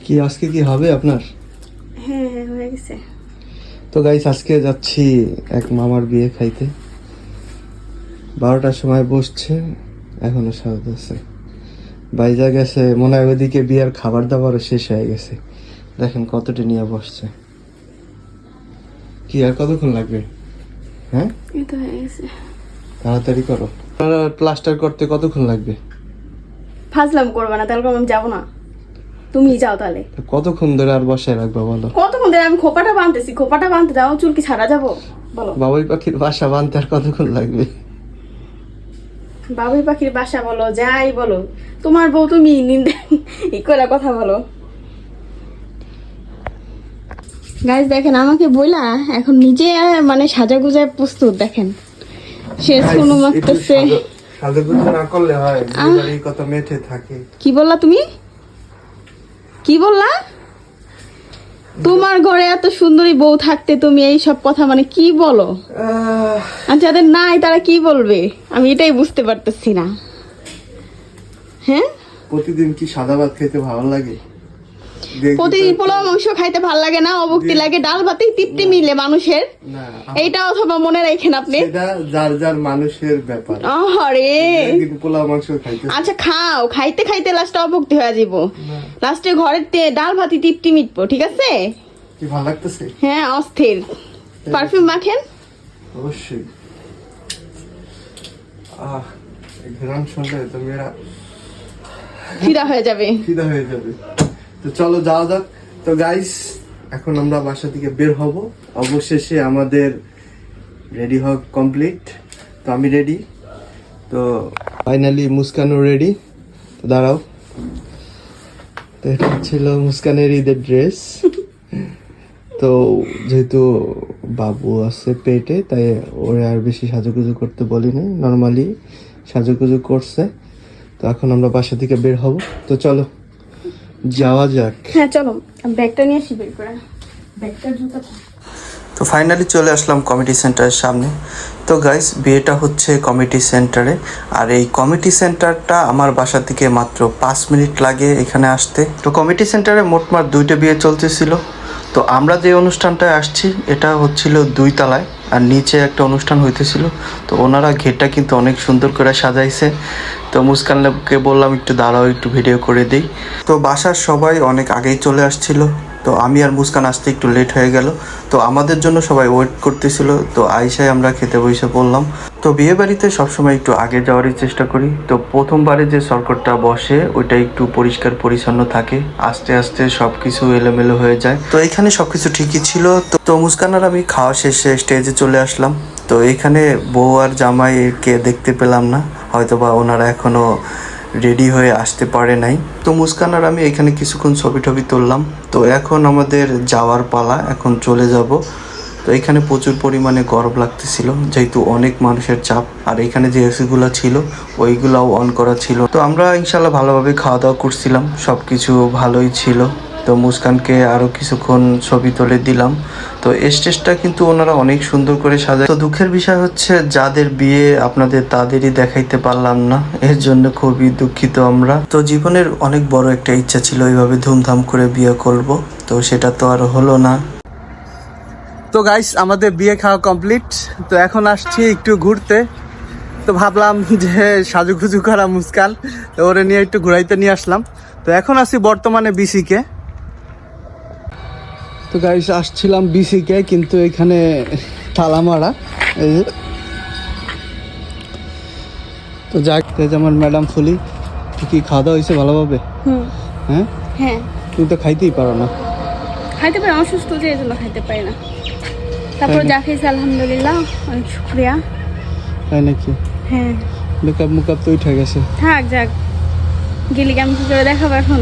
কি আজকে কি হবে আপনার? হ্যাঁ হ্যাঁ হয়ে গেছে। তো গাইস আজকে যাচ্ছি এক মামার বিয়ে খাইতে। 12টার সময় বসছে, এখনো সাজতেছে। বাইজা গেছে মনে হয় ওইদিকে বিয়ের খাবার দাবারও শেষ হয়ে গেছে। দেখেন কতটা নিয়ে বসছে। কি আর কতক্ষণ লাগবে? হ্যাঁ এই তো হয়ে গেছে। তাড়াতাড়ি করো। প্লাস্টার করতে কতক্ষণ লাগবে? ফাজলাম করবে না, তাহলে আমি যাবো না, তুমি যাও তাহলে। কতক্ষণ ধরে আর বসায় রাখবা বলো? কতক্ষণ ধরে আমি খোপাটা বাঁধতেছি, খোপাটা বাঁধতে দাও, চুল কি ছাড়া যাবো বলো? বাবুই পাখির বাসা বাঁধতে আর কতক্ষণ লাগবে? বাবুই পাখির বাসা বলো, যাই বলো, তোমার বউ তুমি নিন্দে ই করে কথা বলো। গাইস দেখেন আমাকে বইলা এখন নিজে মানে সাজা গুজায় প্রস্তুত। দেখেন সে সোনু মারতেছে। সাজুগুজু না করলে হয়, বিয়েবাড়ি কত মেঠে থাকে। কি বললা তুমি? কি বললা? তোমার ঘরে এত সুন্দরী বউ থাকতে তুমি এই সব কথা মানে কি বলো? আর যাদের নাই তারা কি বলবে? আমি এটাই বুঝতে পারতেছি না। হ্যাঁ, প্রতিদিন কি সাদা ভাত খেতে ভালো লাগে? প্রতিদিন পোলাও মাংস খাইতে ভাল লাগে না? অবক্তি লাগে। ডাল ভাতেই তৃপ্তি মিলে মানুষের, এইটা অথবা মনে রাখেন আপনি। সেটা যার যার মানুষের ব্যাপার। আরে কিন্তু পোলাও মাংস খাইতে আচ্ছা খাও, খাইতে খাইতে লাস্টে অবক্তি হয়ে যাব, লাস্টে ঘরের ডাল ভাতই তৃপ্তি মিটবো। ঠিক আছে? কি ভালো লাগতেছে? হ্যাঁ অস্থির। পারফিউম মাখেন? অবশ্যই। এই ঘ্রাণ শুনলে তো মেরা ফিদা হয়ে যাবে, ফিদা হয়ে যাবে। তো চলো যাওয়া যাক। তো গাইস এখন আমরা বাসা থেকে বের হব। অবশেষে আমাদের রেডি হওয়া কমপ্লিট। তো আমি রেডি, তো ফাইনালি মুস্কানও রেডি। তো দাঁড়াও, তো এটা ছিল মুস্কানের ঈদের ড্রেস। তো যেহেতু বাবু আছে পেটে, তাই ওরা আর বেশি সাজুগুজু করতে বলিনি, নর্মালি সাজুগুজু করছে। তো এখন আমরা বাসা থেকে বের হব। তো চলো যাওয়া যাক। হ্যাঁ চলো, ব্যাগটা নিয়ে আসি বের করে। ব্যাগটা জুতা। তো ফাইনালি চলে আসলাম কমিটি সেন্টারের সামনে। তো গাইস বিয়েটা হচ্ছে কমিটি সেন্টারে, আর এই কমিটি সেন্টারটা আমার বাসা থেকে মাত্র 5 মিনিট লাগে এখানে আসতে। তো কমিটি সেন্টারে মোটমাট 2টা বিয়ে চলতেছিল। তো আমরা যে অনুষ্ঠানটায় আসছি এটা হচ্ছিল 2 তলায়, আর নিচে একটা অনুষ্ঠান হইতেছিল। তো ওনারা ঘেরটা কিন্তু অনেক সুন্দর করে সাজাইছে। তো মুস্কানকে বললাম একটু দাঁড়াও, একটু ভিডিও করে দিই। তো বাসার সবাই অনেক আগেই চলে আসছিল। তো আমি আর মুস্কান আসতে একটু লেট হয়ে গেল। তো আমাদের জন্য সবাই ওয়েট করতেছিল। তো আইসায় আমরা খেতে বসে পড়লাম। তো বিয়ে বাড়িতে সবসময় একটু আগে যাওয়ারই চেষ্টা করি। তো প্রথমবারে যে সরকটটা বসে ওইটা একটু পরিষ্কার পরিচ্ছন্ন থাকে, আস্তে আস্তে সব কিছু এলোমেলো হয়ে যায়। তো এখানে সব কিছু ঠিকই ছিল। তো মুস্কান আর আমি খাওয়া শেষে স্টেজে চলে আসলাম। তো এখানে বউ আর জামাইকে দেখতে পেলাম না, হয়তোবা ওনারা এখনো রেডি হয়ে আসতে পারে নাই। তো মুস্কান আর আমি এখানে কিছুক্ষণ ছবি টবি তুললাম। তো এখন আমাদের যাওয়ার পালা, এখন চলে যাব। তো এখানে প্রচুর পরিমাণে গরম লাগতেছিল, যেহেতু অনেক মানুষের চাপ। আর এখানে যে এসিগুলো ছিল ওইগুলাও অন করা ছিল। তো আমরা ইনশাল্লাহ ভালোভাবে খাওয়া দাওয়া করছিলাম, সব কিছু ভালোই ছিল। তো মুস্কানকে আরও কিছুক্ষণ ছবি তুলে দিলাম। তো স্টেজটা কিন্তু ওনারা অনেক সুন্দর করে সাজায়। তো দুঃখের বিষয় হচ্ছে যাদের বিয়ে আপনাদের তাদেরই দেখাইতে পারলাম না, এর জন্য খুবই দুঃখিত আমরা। তো জীবনের অনেক বড় একটা ইচ্ছা ছিল এইভাবে ধুমধাম করে বিয়ে করব, তো সেটা তো আর হলো না। তো গাইস আমাদের বিয়ে খাওয়া কমপ্লিট। তো এখন আসছি একটু ঘুরতে। তো ভাবলাম যে সাজুগুজু করা মুস্কান, তো ওরে নিয়ে একটু ঘুরাইতে নিয়ে আসলাম। তো এখন আছি বর্তমানে বিসিকে। তো গাইস আসছিলাম বিসিকে, কিন্তু এখানে তালা মারা। এই যে তো যাক, যেমন ম্যাডাম ফুলি, কি খাওয়া দাওয়া হয়েছে ভালোভাবে? হ্যাঁ হ্যাঁ, তুমি তো খাইতেই পারো না। খাইতে পারি, অসুস্থ যে এই জন্য খাইতে পারি না। তারপর যা খেয়েছি আলহামদুলিল্লাহ, অনেক শুক্রিয়া। তাই নাকি? হ্যাঁ, মেকআপ মুকআপ তো উঠে গেছে। থাক যাক, গেলি কেমন কি করে দেখাবো এখন।